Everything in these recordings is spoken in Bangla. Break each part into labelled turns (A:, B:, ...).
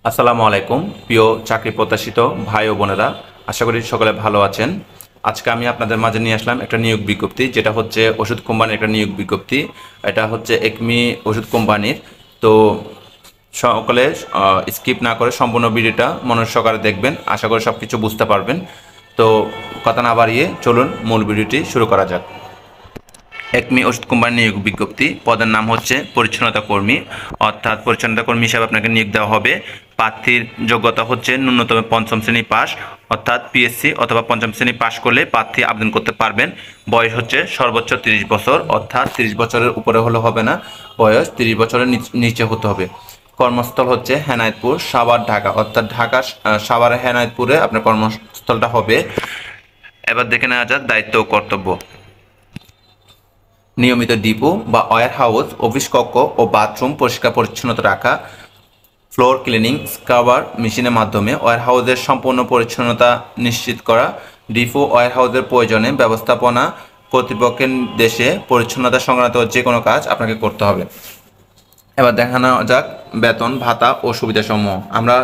A: আসসালামু আলাইকুম প্রিয় চাকরি প্রত্যাশিত ভাই ও বোনেরা, আশা করি সকলে ভালো আছেন। আজকে আমি আপনাদের মাঝে নিয়ে আসলাম একটা নিয়োগ বিজ্ঞপ্তি, যেটা হচ্ছে ওষুধ কোম্পানির একটা নিয়োগ বিজ্ঞপ্তি। এটা হচ্ছে একমি ওষুধ কোম্পানির। তো সকলে স্কিপ না করে সম্পূর্ণ ভিডিওটা মনোযোগ সহকারে দেখবেন, আশা করি সব কিছু বুঝতে পারবেন। তো কথা না বাড়িয়ে চলুন মূল ভিডিওটি শুরু করা যাক। একমি ওষুধ কোম্পানির নিয়োগ বিজ্ঞপ্তি, পদের নাম হচ্ছে পরিচ্ছন্নতা কর্মী, অর্থাৎ পরিচ্ছন্নতা কর্মী হিসাবে আপনাকে নিয়োগ দেওয়া হবে। প্রার্থীর যোগ্যতা হচ্ছে ন্যূনতম পঞ্চম শ্রেণী পাস, অর্থাৎ পিএসসি অথবা পঞ্চম শ্রেণী পাস করলে প্রার্থী আবেদন করতে পারবেন। বয়স হচ্ছে সর্বোচ্চ 30 বছর, অর্থাৎ 30 বছরের উপরে হলে হবে না, বয়স 30 বছরের নিচে হতে হবে। কর্মস্থল হচ্ছে হেনায়তপুর, সাভার, ঢাকা, অর্থাৎ ঢাকা সাভারের হেনায়তপুরে আপনার কর্মস্থলটা হবে। এবার দেখে নেওয়া যাক দায়িত্ব ও কর্তব্য। নিয়মিত ডিপো বা ওয়্যার হাউস, অফিস কক্ষ ও বাথরুম পরিষ্কার পরিচ্ছন্নতা রাখা, ফ্লোর ক্লিনিং স্ক্রাবার মেশিনের মাধ্যমে ওয়্যার হাউসের সম্পূর্ণ পরিচ্ছন্নতা নিশ্চিত করা, ডিপো ওয়্যার হাউসের প্রয়োজনে ব্যবস্থাপনা কর্তৃপক্ষের দেশে পরিচ্ছন্নতা সংক্রান্ত যে কোনো কাজ আপনাকে করতে হবে। এবার দেখানো যাক বেতন ভাতা ও সুবিধাসমূহ। আমরা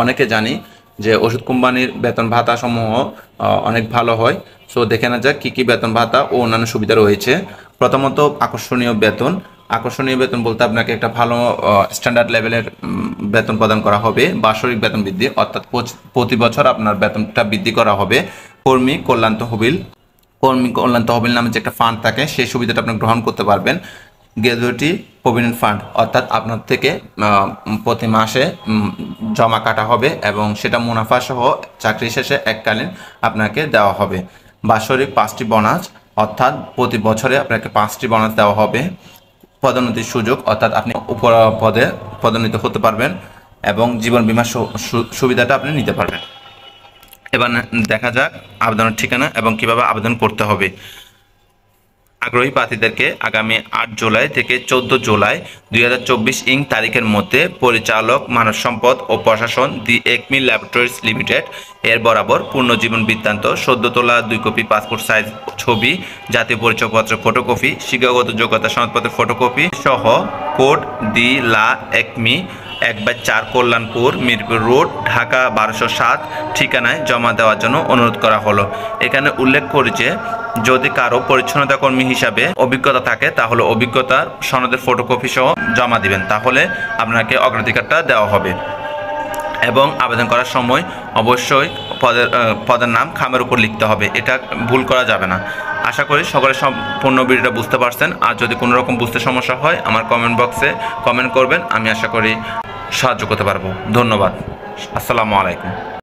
A: অনেকে জানি যে ওষুধ কোম্পানির বেতন ভাতা সমূহ অনেক ভালো হয়। সো দেখে না যাক কী কী বেতন ভাতা ও অন্যান্য সুবিধা রয়েছে। প্রথমত আকর্ষণীয় বেতন। আকর্ষণীয় বেতন বলতে আপনাকে একটা ভালো স্ট্যান্ডার্ড লেভেলের বেতন প্রদান করা হবে। বাৎসরিক বেতন বৃদ্ধি, অর্থাৎ প্রতি বছর আপনার বেতনটা বৃদ্ধি করা হবে। কর্মী কল্যাণ তহবিল, কর্মী কল্যাণ তহবিল নামে যে একটা ফান্ড থাকে, সেই সুবিধাটা আপনি গ্রহণ করতে পারবেন। গ্র্যাজুইটি প্রভিডেন্ট ফান্ড, অর্থাৎ আপনার থেকে প্রতি মাসে জমা কাটা হবে এবং সেটা মুনাফা সহ চাকরি শেষে এককালীন আপনাকে দেওয়া হবে। বাৎসরিক 5টি বোনাস, অর্থাৎ প্রতি বছরে আপনাকে 5টি বোনাস দেওয়া হবে। পদোন্নতির সুযোগ, অর্থাৎ আপনি উপর পদে পদোন্নতি হতে পারবেন এবং জীবন বীমা সুবিধাটা আপনি নিতে পারবেন। এবার দেখা যাক আবেদনের ঠিকানা এবং কিভাবে আবেদন করতে হবে। আগ্রহী প্রার্থীদেরকে আগামী 8 জুলাই থেকে 14 জুলাই 2024 তারিখের মধ্যে পরিচালক মানব সম্পদ ও প্রশাসন দি একমি ল্যাবরেটরিজ লিমিটেড এর বরাবর পূর্ণ জীবন বৃত্তান্ত, সদ্য তোলা 2 কপি পাসপোর্ট সাইজ ছবি, জাতীয় পরিচয়পত্র ফটোকপি, শিক্ষাগত যোগ্যতা সনদপত্রের ফটোকপি সহ কোড দি লা একমি 1/4 কল্যাণপুর মিরপুর রোড, ঢাকা 1207 ঠিকানায় জমা দেওয়ার জন্য অনুরোধ করা হলো। এখানে উল্লেখ করি যে যদি কারো পরিচ্ছন্নতা কর্মী হিসাবে অভিজ্ঞতা থাকে তাহলে অভিজ্ঞতার সনদের ফটোকপি সহ জমা দিবেন, তাহলে আপনাকে অগ্রাধিকারটা দেওয়া হবে। এবং আবেদন করার সময় অবশ্যই পদের নাম খামের উপর লিখতে হবে, এটা ভুল করা যাবে না। আশা করি সকলে সম্পূর্ণ ভিডিওটা বুঝতে পারছেন। আর যদি কোনো রকম বুঝতে সমস্যা হয় আমার কমেন্ট বক্সে কমেন্ট করবেন, আমি আশা করি সাহায্য করতে পারবো। ধন্যবাদ। আসসালামু আলাইকুম।